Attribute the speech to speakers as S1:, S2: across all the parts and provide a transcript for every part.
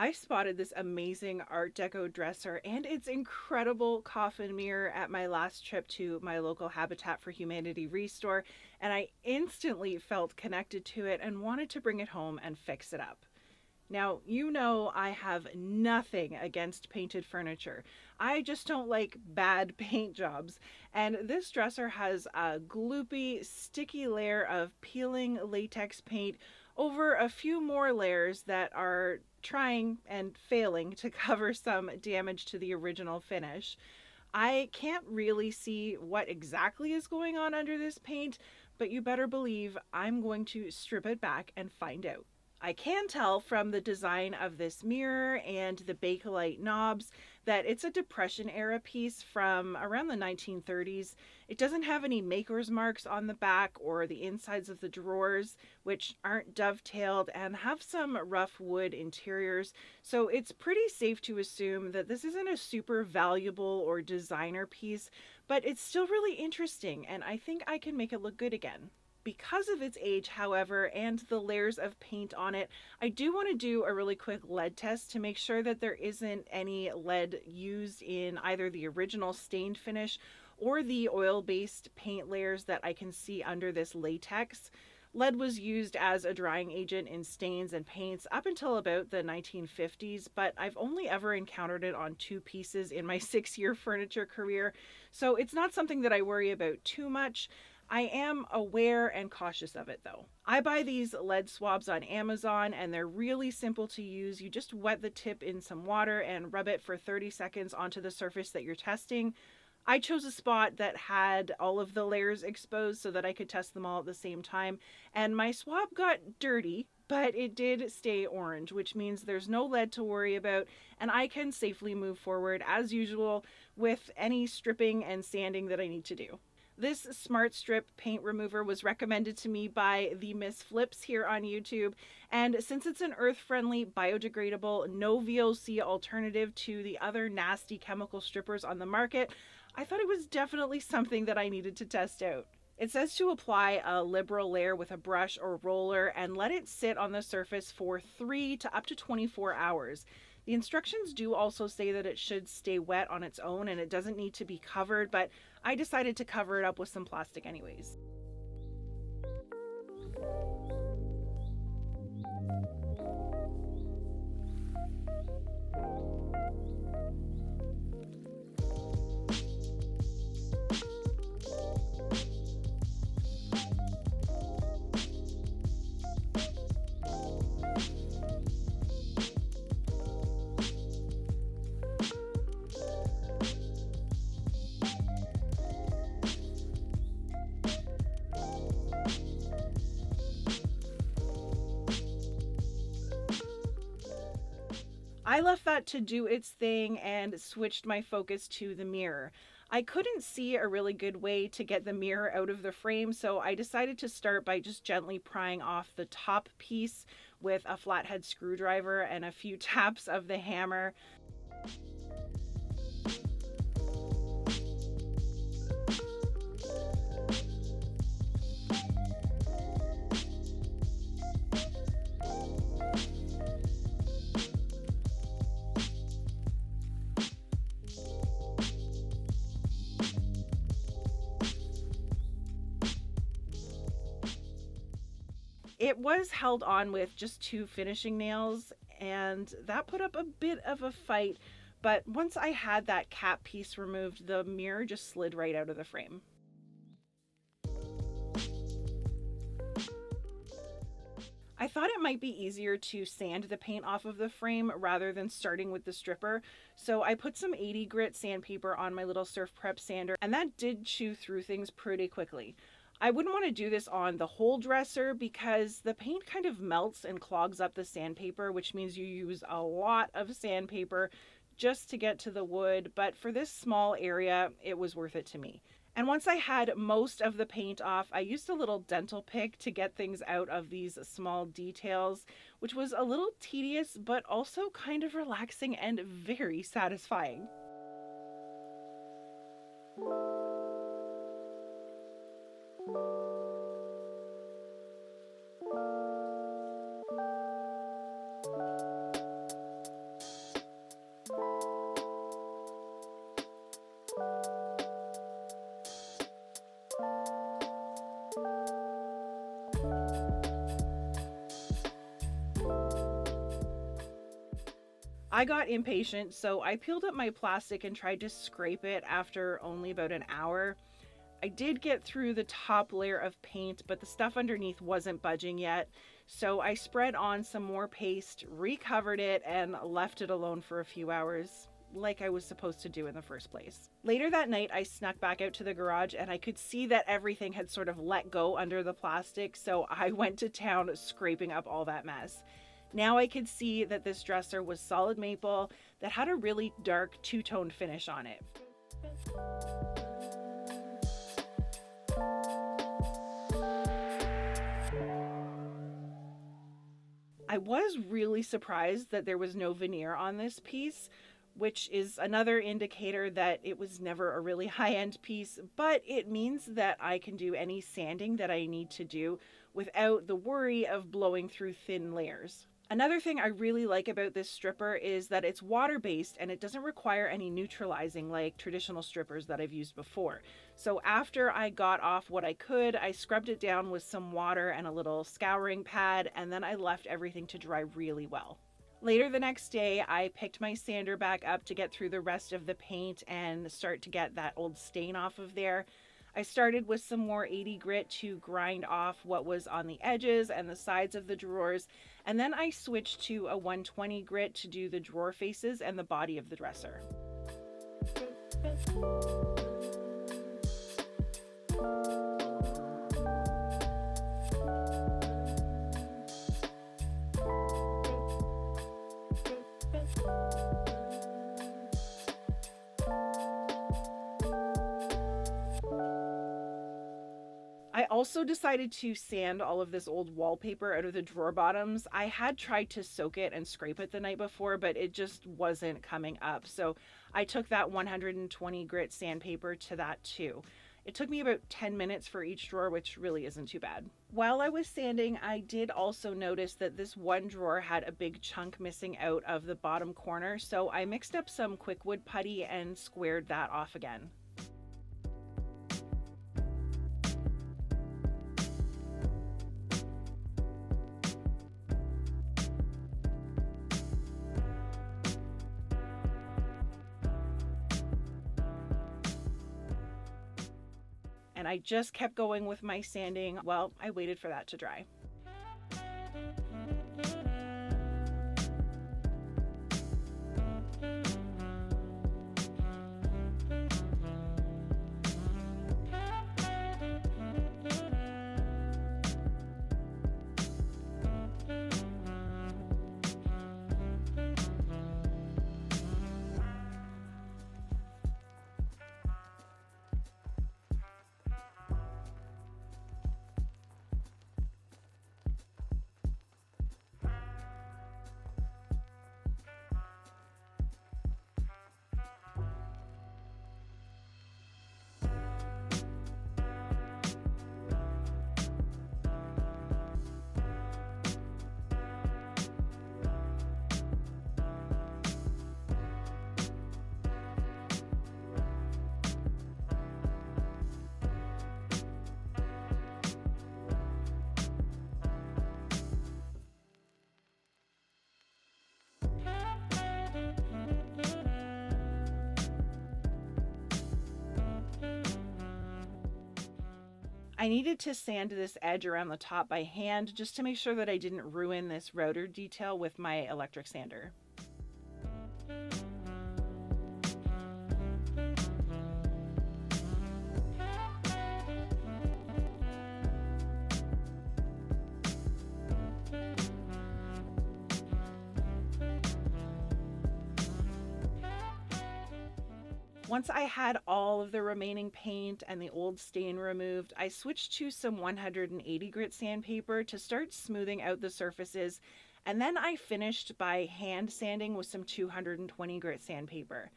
S1: I spotted this amazing Art Deco dresser and its incredible coffin mirror at my last trip to my local Habitat for Humanity restore, and I instantly felt connected to it and wanted to bring it home and fix it up. Now, you know I have nothing against painted furniture. I just don't like bad paint jobs. And this dresser has a gloopy, sticky layer of peeling latex paint over a few more layers that are trying and failing to cover some damage to the original finish. I can't really see what exactly is going on under this paint, but you better believe I'm going to strip it back and find out. I can tell from the design of this mirror and the Bakelite knobs that it's a Depression era piece from around the 1930s. It doesn't have any maker's marks on the back or the insides of the drawers, which aren't dovetailed and have some rough wood interiors. So it's pretty safe to assume that this isn't a super valuable or designer piece, but it's still really interesting and I think I can make it look good again. Because of its age, however, and the layers of paint on it, I do want to do a really quick lead test to make sure that there isn't any lead used in either the original stained finish or the oil-based paint layers that I can see under this latex. Lead was used as a drying agent in stains and paints up until about the 1950s, but I've only ever encountered it on two pieces in my 6-year furniture career, so it's not something that I worry about too much. I am aware and cautious of it though. I buy these lead swabs on Amazon and they're really simple to use. You just wet the tip in some water and rub it for 30 seconds onto the surface that you're testing. I chose a spot that had all of the layers exposed so that I could test them all at the same time. And my swab got dirty, but it did stay orange, which means there's no lead to worry about. And I can safely move forward as usual with any stripping and sanding that I need to do. This Smart Strip paint remover was recommended to me by the Miss Flips here on YouTube, and since it's an earth-friendly, biodegradable, no VOC alternative to the other nasty chemical strippers on the market, I thought it was definitely something that I needed to test out. It says to apply a liberal layer with a brush or roller and let it sit on the surface for 3 to up to 24 hours. The instructions do also say that it should stay wet on its own and it doesn't need to be covered, but I decided to cover it up with some plastic anyways. I left that to do its thing and switched my focus to the mirror. I couldn't see a really good way to get the mirror out of the frame, so I decided to start by just gently prying off the top piece with a flathead screwdriver and a few taps of the hammer. It was held on with just 2 finishing nails, and that put up a bit of a fight, but once I had that cap piece removed, the mirror just slid right out of the frame. I thought it might be easier to sand the paint off of the frame rather than starting with the stripper, so I put some 80 grit sandpaper on my little Surf Prep sander, and that did chew through things pretty quickly. I wouldn't want to do this on the whole dresser because the paint kind of melts and clogs up the sandpaper, which means you use a lot of sandpaper just to get to the wood, but for this small area, it was worth it to me. And once I had most of the paint off, I used a little dental pick to get things out of these small details, which was a little tedious, but also kind of relaxing and very satisfying. I got impatient, so I peeled up my plastic and tried to scrape it after only about an hour. I did get through the top layer of paint, but the stuff underneath wasn't budging yet. So I spread on some more paste, recovered it, and left it alone for a few hours, like I was supposed to do in the first place. Later that night, I snuck back out to the garage and I could see that everything had sort of let go under the plastic, so I went to town scraping up all that mess. Now I could see that this dresser was solid maple that had a really dark two-toned finish on it. I was really surprised that there was no veneer on this piece, which is another indicator that it was never a really high-end piece, but it means that I can do any sanding that I need to do without the worry of blowing through thin layers. Another thing I really like about this stripper is that it's water-based and it doesn't require any neutralizing like traditional strippers that I've used before. So after I got off what I could, I scrubbed it down with some water and a little scouring pad, and then I left everything to dry really well. Later the next day, I picked my sander back up to get through the rest of the paint and start to get that old stain off of there. I started with some more 80 grit to grind off what was on the edges and the sides of the drawers, and then I switched to a 120 grit to do the drawer faces and the body of the dresser. I also decided to sand all of this old wallpaper out of the drawer bottoms. I had tried to soak it and scrape it the night before, but it just wasn't coming up. So I took that 120 grit sandpaper to that too. It took me about 10 minutes for each drawer, which really isn't too bad. While I was sanding, I did also notice that this one drawer had a big chunk missing out of the bottom corner, so I mixed up some quickwood putty and squared that off again. And I just kept going with my sanding while I waited for that to dry. I needed to sand this edge around the top by hand just to make sure that I didn't ruin this router detail with my electric sander. Once I had all of the remaining paint and the old stain removed, I switched to some 180 grit sandpaper to start smoothing out the surfaces, and then I finished by hand sanding with some 220 grit sandpaper.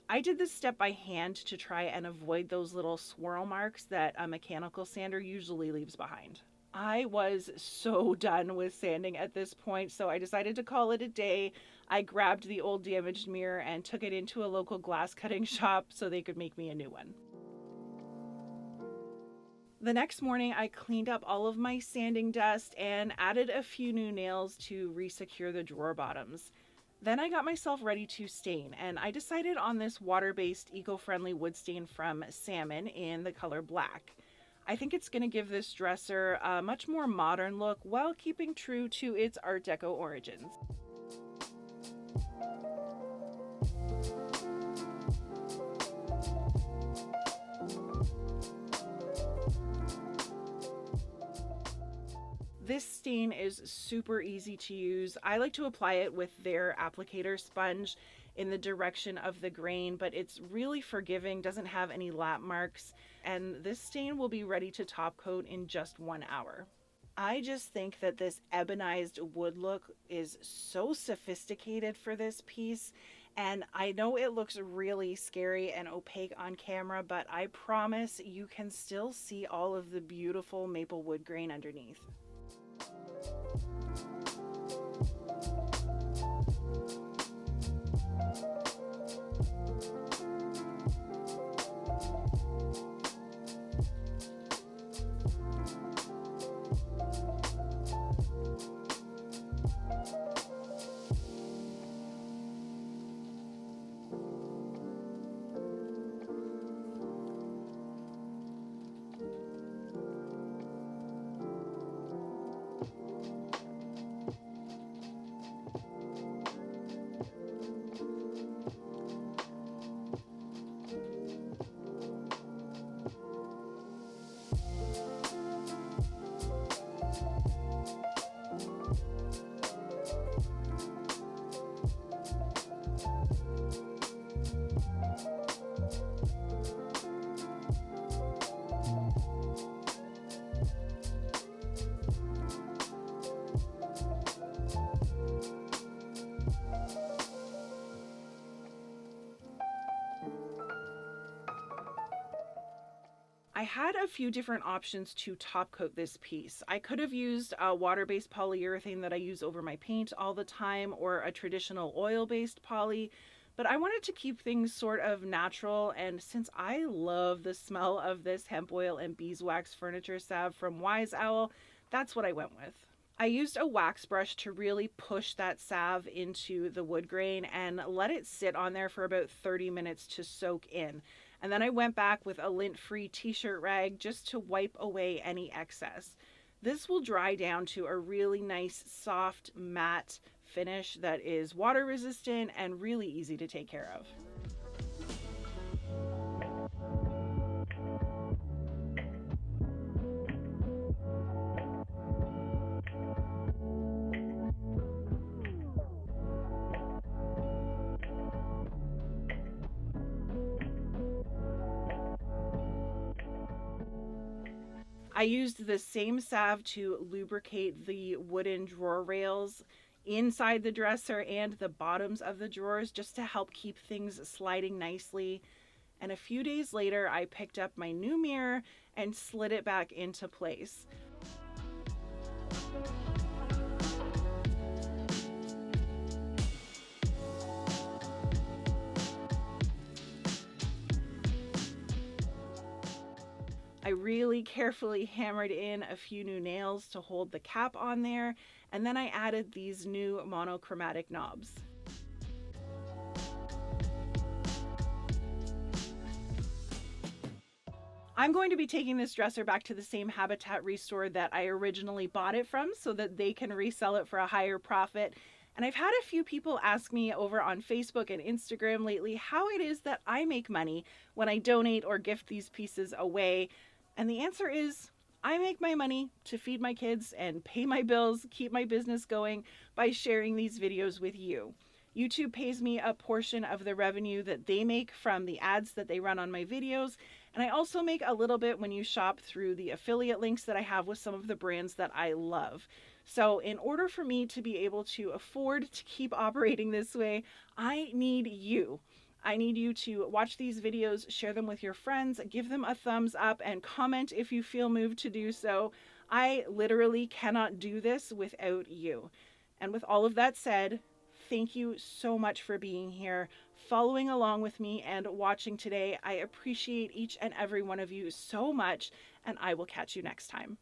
S1: I did this step by hand to try and avoid those little swirl marks that a mechanical sander usually leaves behind. I was so done with sanding at this point, so I decided to call it a day. I grabbed the old damaged mirror and took it into a local glass cutting shop so they could make me a new one. The next morning, I cleaned up all of my sanding dust and added a few new nails to resecure the drawer bottoms. Then I got myself ready to stain, and I decided on this water-based eco-friendly wood stain from Salmon in the color black. I think it's going to give this dresser a much more modern look while keeping true to its Art Deco origins. This stain is super easy to use. I like to apply it with their applicator sponge in the direction of the grain, but it's really forgiving, doesn't have any lap marks, and this stain will be ready to top coat in just 1 hour. I just think that this ebonized wood look is so sophisticated for this piece, and I know it looks really scary and opaque on camera, but I promise you can still see all of the beautiful maple wood grain underneath. I had a few different options to top coat this piece. I could have used a water-based polyurethane that I use over my paint all the time, or a traditional oil-based poly, but I wanted to keep things sort of natural, and since I love the smell of this hemp oil and beeswax furniture salve from Wise Owl, that's what I went with. I used a wax brush to really push that salve into the wood grain and let it sit on there for about 30 minutes to soak in. And then I went back with a lint-free t-shirt rag just to wipe away any excess. This will dry down to a really nice, soft, matte finish that is water resistant and really easy to take care of. I used the same salve to lubricate the wooden drawer rails inside the dresser and the bottoms of the drawers just to help keep things sliding nicely. And a few days later, I picked up my new mirror and slid it back into place. I really carefully hammered in a few new nails to hold the cap on there, and then I added these new monochromatic knobs. I'm going to be taking this dresser back to the same Habitat restore that I originally bought it from so that they can resell it for a higher profit. And I've had a few people ask me over on Facebook and Instagram lately how it is that I make money when I donate or gift these pieces away. And the answer is, I make my money to feed my kids and pay my bills, keep my business going by sharing these videos with you. YouTube pays me a portion of the revenue that they make from the ads that they run on my videos. And I also make a little bit when you shop through the affiliate links that I have with some of the brands that I love. So in order for me to be able to afford to keep operating this way, I need you. I need you to watch these videos, share them with your friends, give them a thumbs up, and comment if you feel moved to do so. I literally cannot do this without you. And with all of that said, thank you so much for being here, following along with me, and watching today. I appreciate each and every one of you so much, and I will catch you next time.